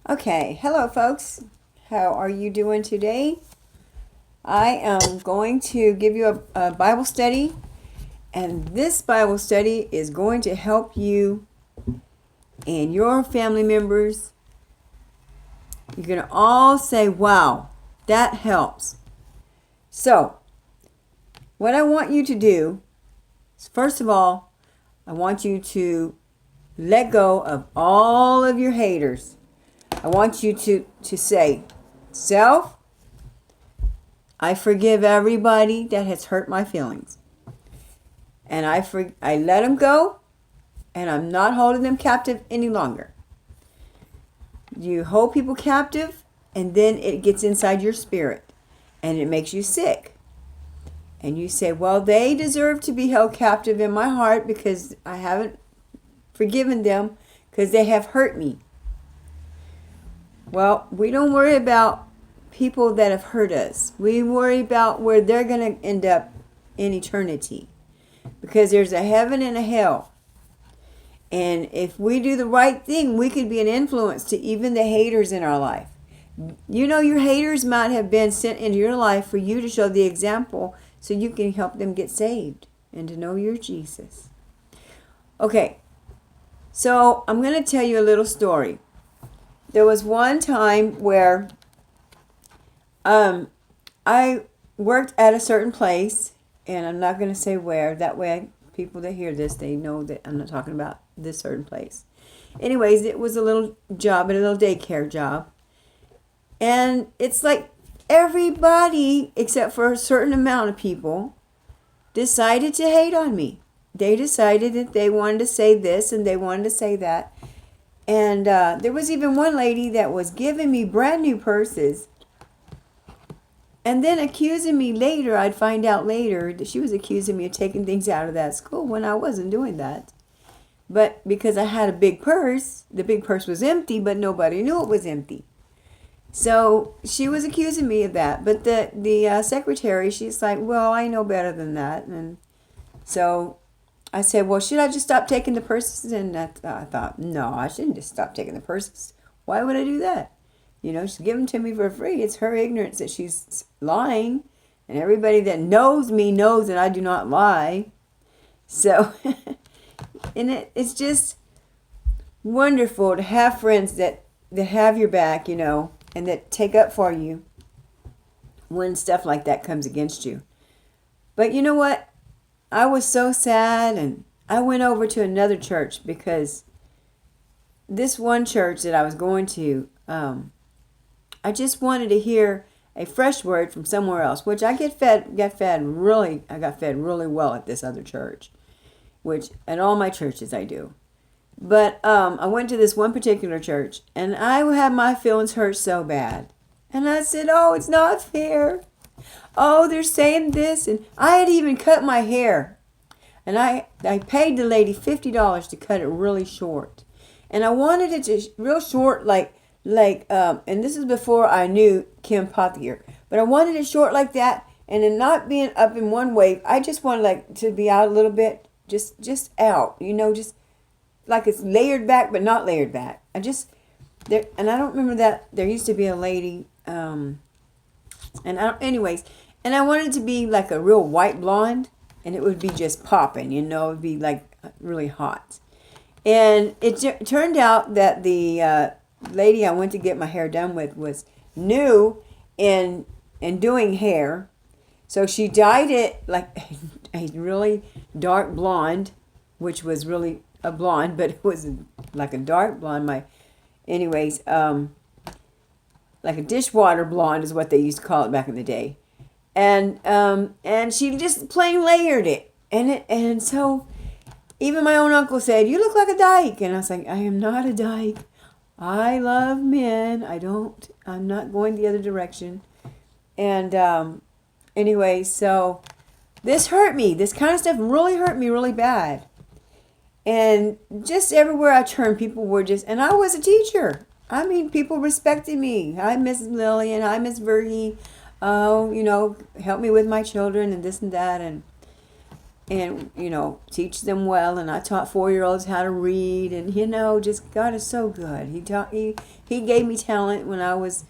Okay, hello folks. How are you doing today? I am going to give you a Bible study, and this Bible study is going to help you and your family members. You're going to all say, wow, that helps. So, what I want you to do is, first of all, I want you to let go of all of your haters. I want you to say, self, I forgive everybody that has hurt my feelings. And I let them go, and I'm not holding them captive any longer. You hold people captive, and then it gets inside your spirit, and it makes you sick. And you say, well, they deserve to be held captive in my heart because I haven't forgiven them because they have hurt me. Well, we don't worry about people that have hurt us. We worry about where they're going to end up in eternity. Because there's a heaven and a hell. And if we do the right thing, we could be an influence to even the haters in our life. You know, your haters might have been sent into your life for you to show the example so you can help them get saved and to know your Jesus. Okay, so I'm going to tell you a little story. There was one time where I worked at a certain place, and I'm not going to say where. That way, people that hear this, they know that I'm not talking about this certain place. Anyways, it was a little job, a little daycare job. And it's like everybody, except for a certain amount of people, decided to hate on me. They decided that they wanted to say this and they wanted to say that. And there was even one lady that was giving me brand new purses and then accusing me later. I'd find out later that she was accusing me of taking things out of that school when I wasn't doing that. But because I had a big purse, the big purse was empty, but nobody knew it was empty. So she was accusing me of that. But the secretary, she's like, well, I know better than that. And so I said, well, should I just stop taking the purses? And I thought, no, I shouldn't just stop taking the purses. Why would I do that? You know, she's giving them to me for free. It's her ignorance that she's lying. And everybody that knows me knows that I do not lie. So, and it's just wonderful to have friends that have your back, you know, and that take up for you when stuff like that comes against you. But you know what? I was so sad, and I went over to another church because this one church that I was going to, I just wanted to hear a fresh word from somewhere else, which I got fed really well at this other church, which at all my churches I do. But I went to this one particular church, and I had my feelings hurt so bad. And I said, oh, it's not fair. Oh, they're saying this. And I had even cut my hair. And I paid the lady $50 to cut it really short. And I wanted it to real short, like and this is before I knew Kim Pothier. But I wanted it short like that, and then not being up in one wave. I just wanted like to be out a little bit, just out, you know, just like it's layered back, but not layered back. I don't remember that there used to be a lady, anyways, and I wanted it to be like a real white blonde, and it would be just popping, you know, it would be like really hot. And it turned out that the lady I went to get my hair done with was new in doing hair. So she dyed it like a really dark blonde, which was really a blonde, but it was like a dark blonde. Like a dishwater blonde is what they used to call it back in the day. And she just plain layered it. And so even my own uncle said, you look like a dyke. And I was like, I am not a dyke. I love men. I'm not going the other direction. And anyway, so this hurt me. This kind of stuff really hurt me really bad. And just everywhere I turned, people were and I was a teacher. I mean, people respected me. Hi, Mrs. Lillian. Hi, Miss Verhey. Oh, you know, help me with my children and this and that. and teach them well. And I taught 4-year-olds how to read, and just God is so good. He gave me talent when I was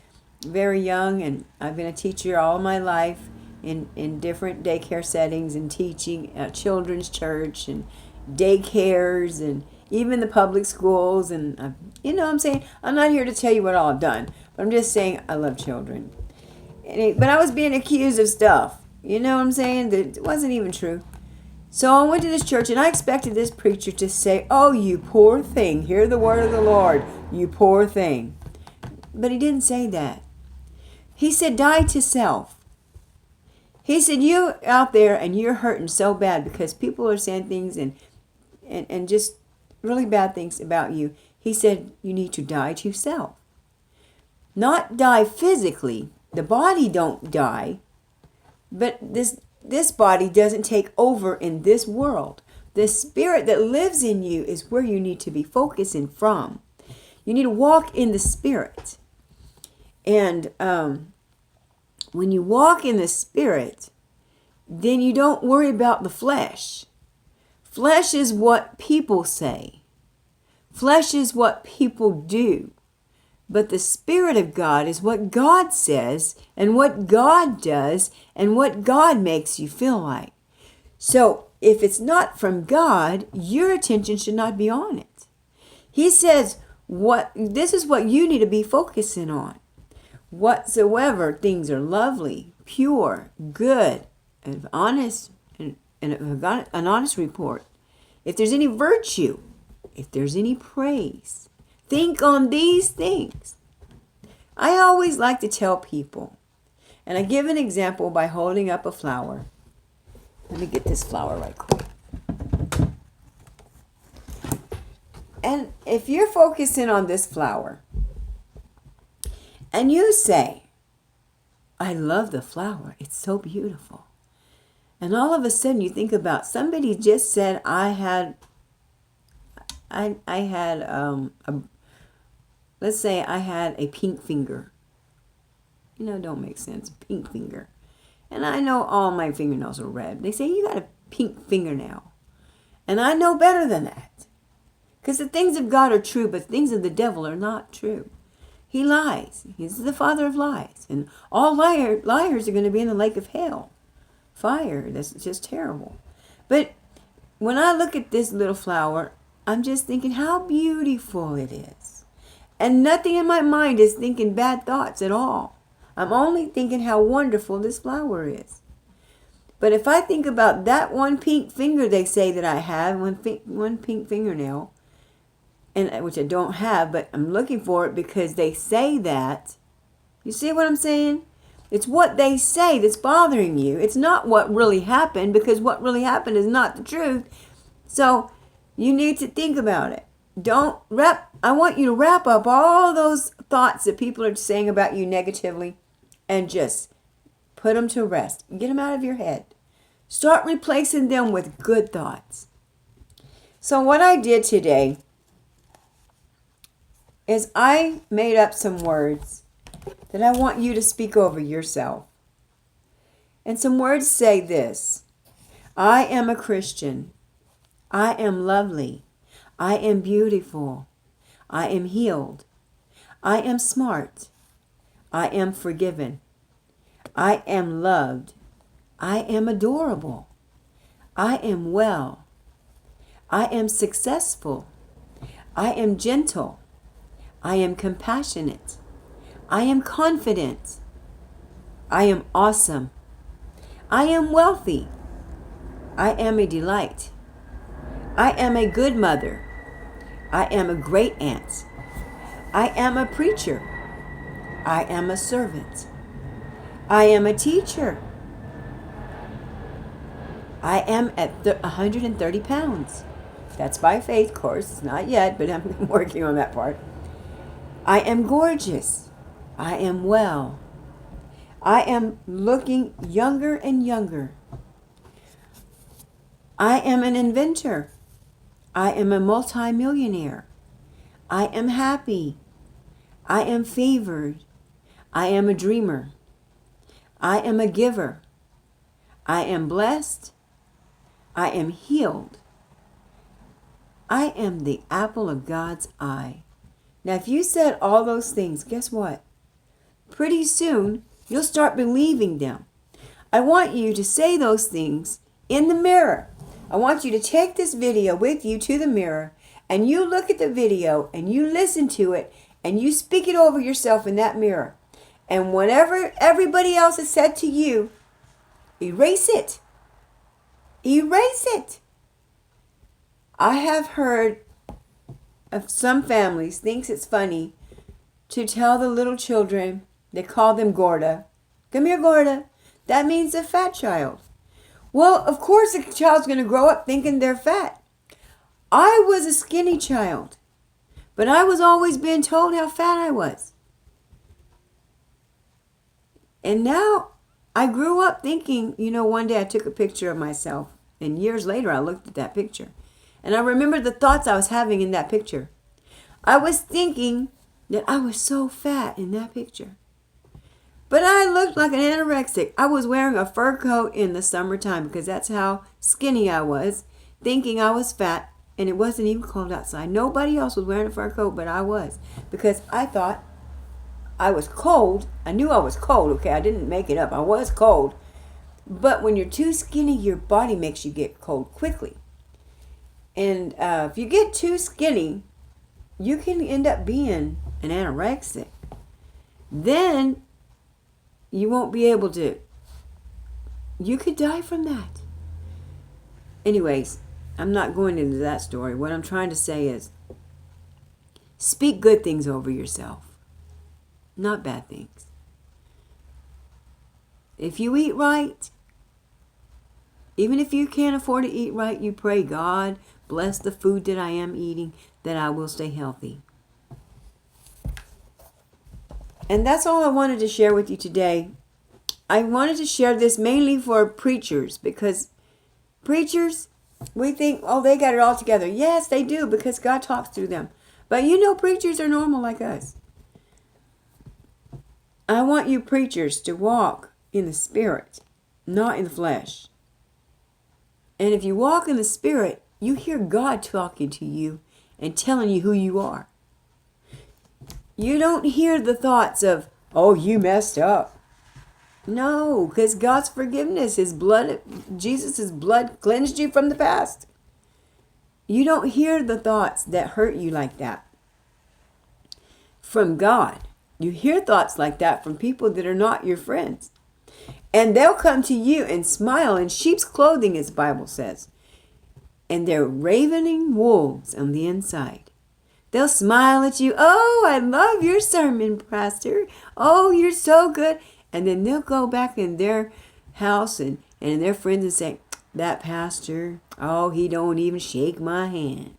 very young, and I've been a teacher all my life in different daycare settings and teaching at children's church and daycares and even the public schools. And I'm saying, I'm not here to tell you what all I've done, but I'm just saying I love children. But I was being accused of stuff, what I'm saying, that it wasn't even true. So I went to this church, and I expected this preacher to say, "Oh, you poor thing, hear the word of the Lord, you poor thing." But he didn't say that. He said, "Die to self." He said, "You out there, and you're hurting so bad because people are saying things and just really bad things about you." He said, "You need to die to self." Not die physically. The body don't die. But this body doesn't take over in this world. The spirit that lives in you is where you need to be focusing from. You need to walk in the spirit. And when you walk in the spirit, then you don't worry about the flesh. Flesh is what people say. Flesh is what people do. But the Spirit of God is what God says and what God does and what God makes you feel like. So if it's not from God, your attention should not be on it. He says, this is what you need to be focusing on. Whatsoever things are lovely, pure, good, and honest, and an honest report. If there's any virtue, if there's any praise, think on these things. I always like to tell people, and I give an example by holding up a flower. Let me get this flower right quick. And if you're focusing on this flower, and you say, "I love the flower, it's so beautiful." And all of a sudden you think about somebody just said, let's say I had a pink finger. Don't make sense. Pink finger. And I know all my fingernails are red. They say, "You got a pink fingernail." And I know better than that. Because the things of God are true, but things of the devil are not true. He lies. He's the father of lies. And all liars are going to be in the lake of hell. Fire. That's just terrible. But when I look at this little flower, I'm just thinking how beautiful it is. And nothing in my mind is thinking bad thoughts at all. I'm only thinking how wonderful this flower is. But if I think about that one pink finger they say that I have, one pink fingernail, and which I don't have, but I'm looking for it because they say that. You see what I'm saying? It's what they say that's bothering you. It's not what really happened, because what really happened is not the truth. So you need to think about it. I want you to wrap up all those thoughts that people are saying about you negatively and just put them to rest. Get them out of your head. Start replacing them with good thoughts. So what I did today is I made up some words that I want you to speak over yourself. And some words say this: I am a Christian. I am lovely. I am beautiful. I am healed. I am smart. I am forgiven. I am loved. I am adorable. I am well. I am successful. I am gentle. I am compassionate. I am confident. I am awesome. I am wealthy. I am a delight. I am a good mother. I am a great aunt. I am a preacher. I am a servant. I am a teacher. I am at 130 pounds. That's by faith, of course. Not yet, but I'm working on that part. I am gorgeous. I am well. I am looking younger and younger. I am an inventor. I am a multimillionaire. I am happy. I am favored. I am a dreamer. I am a giver. I am blessed. I am healed. I am the apple of God's eye. Now, if you said all those things, guess what? Pretty soon, you'll start believing them. I want you to say those things in the mirror. I want you to take this video with you to the mirror, and you look at the video and you listen to it and you speak it over yourself in that mirror. And whatever everybody else has said to you, erase it. Erase it. I have heard of some families thinks it's funny to tell the little children, they call them Gorda. Come here, Gorda. That means a fat child. Well, of course a child's going to grow up thinking they're fat. I was a skinny child, but I was always being told how fat I was. And now I grew up thinking, one day I took a picture of myself, and years later I looked at that picture. And I remember the thoughts I was having in that picture. I was thinking that I was so fat in that picture. But I looked like an anorexic. I was wearing a fur coat in the summertime because that's how skinny I was, thinking I was fat, and it wasn't even cold outside. Nobody else was wearing a fur coat, but I was, because I thought I was cold. I knew I was cold, okay? I didn't make it up. I was cold. But when you're too skinny, your body makes you get cold quickly. And if you get too skinny, you can end up being an anorexic. Then you won't be able to. You could die from that. Anyways, I'm not going into that story. What I'm trying to say is, speak good things over yourself, not bad things. If you eat right, even if you can't afford to eat right, you pray, God, bless the food that I am eating, that I will stay healthy. And that's all I wanted to share with you today. I wanted to share this mainly for preachers, because preachers, we think, oh, they got it all together. Yes, they do, because God talks through them. But preachers are normal like us. I want you preachers to walk in the Spirit, not in the flesh. And if you walk in the Spirit, you hear God talking to you and telling you who you are. You don't hear the thoughts of, oh, you messed up. No, because God's forgiveness, His blood, Jesus' blood cleansed you from the past. You don't hear the thoughts that hurt you like that from God. You hear thoughts like that from people that are not your friends. And they'll come to you and smile in sheep's clothing, as the Bible says. And they're ravening wolves on the inside. They'll smile at you. Oh, I love your sermon, Pastor. Oh, you're so good. And then they'll go back in their house and their friends and say, that pastor, oh, he don't even shake my hand.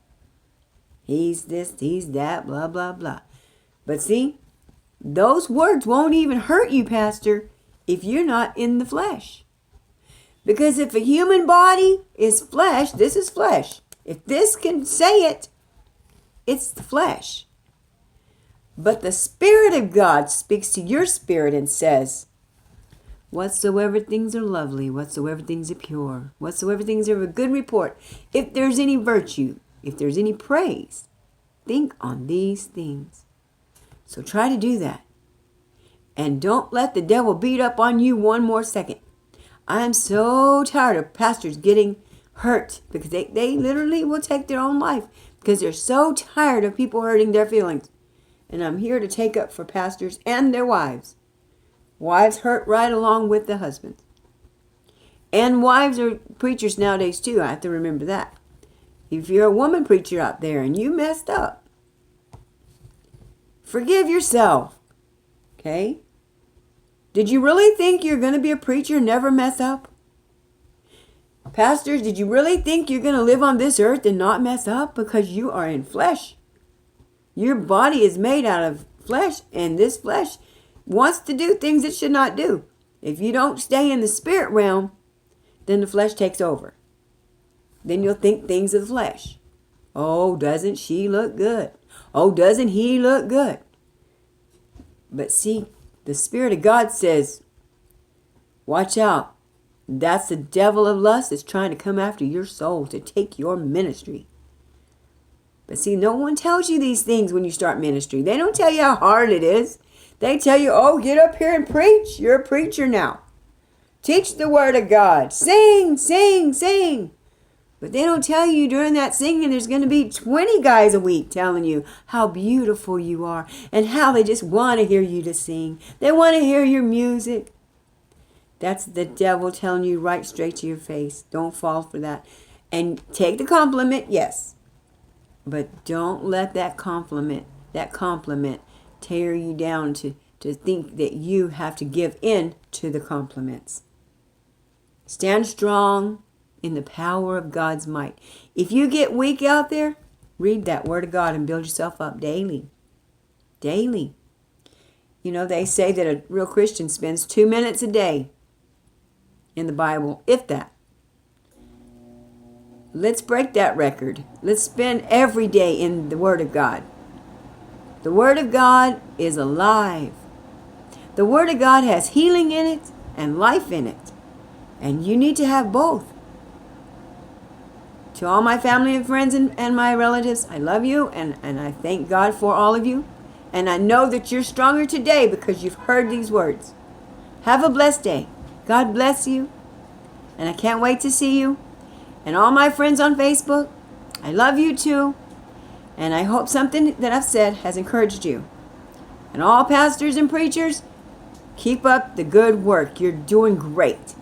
He's this, he's that, blah, blah, blah. But see, those words won't even hurt you, Pastor, if you're not in the flesh. Because if a human body is flesh, this is flesh. If this can say it, it's the flesh. But the Spirit of God speaks to your spirit and says, whatsoever things are lovely, whatsoever things are pure, whatsoever things are of a good report, if there's any virtue, if there's any praise, think on these things. So try to do that. And don't let the devil beat up on you one more second. I'm so tired of pastors getting hurt, because they literally will take their own life because they're so tired of people hurting their feelings. And I'm here to take up for pastors and their wives. Wives hurt right along with the husbands. And wives are preachers nowadays too. I have to remember that. If you're a woman preacher out there and you messed up, forgive yourself. Okay? Did you really think you're going to be a preacher and never mess up? Pastors, did you really think you're going to live on this earth and not mess up? Because you are in flesh. Your body is made out of flesh, and this flesh wants to do things it should not do. If you don't stay in the spirit realm, then the flesh takes over. Then you'll think things of the flesh. Oh, doesn't she look good? Oh, doesn't he look good? But see, the Spirit of God says, watch out. That's the devil of lust that's trying to come after your soul to take your ministry. But see, no one tells you these things when you start ministry. They don't tell you how hard it is. They tell you, oh, get up here and preach. You're a preacher now. Teach the word of God. Sing, sing, sing. But they don't tell you during that singing there's going to be 20 guys a week telling you how beautiful you are and how they just want to hear you to sing. They want to hear your music. That's the devil telling you right straight to your face. Don't fall for that. And take the compliment, yes. But don't let that compliment tear you down to think that you have to give in to the compliments. Stand strong in the power of God's might. If you get weak out there, read that word of God and build yourself up daily. Daily. You know, they say that a real Christian spends 2 minutes a day in the Bible, if that. Let's break that record. Let's spend every day in the Word of God. The Word of God is alive. The Word of God has healing in it and life in it. And you need to have both. To all my family and friends and my relatives, I love you and I thank God for all of you. And I know that you're stronger today because you've heard these words. Have a blessed day. God bless you. And I can't wait to see you. And all my friends on Facebook, I love you too. And I hope something that I've said has encouraged you. And all pastors and preachers, keep up the good work. You're doing great.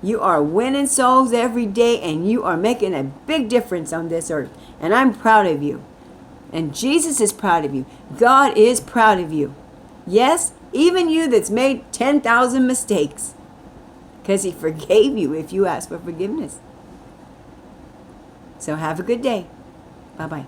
You are winning souls every day and you are making a big difference on this earth. And I'm proud of you. And Jesus is proud of you. God is proud of you. Yes, even you that's made 10,000 mistakes. Because He forgave you if you ask for forgiveness. So have a good day. Bye-bye.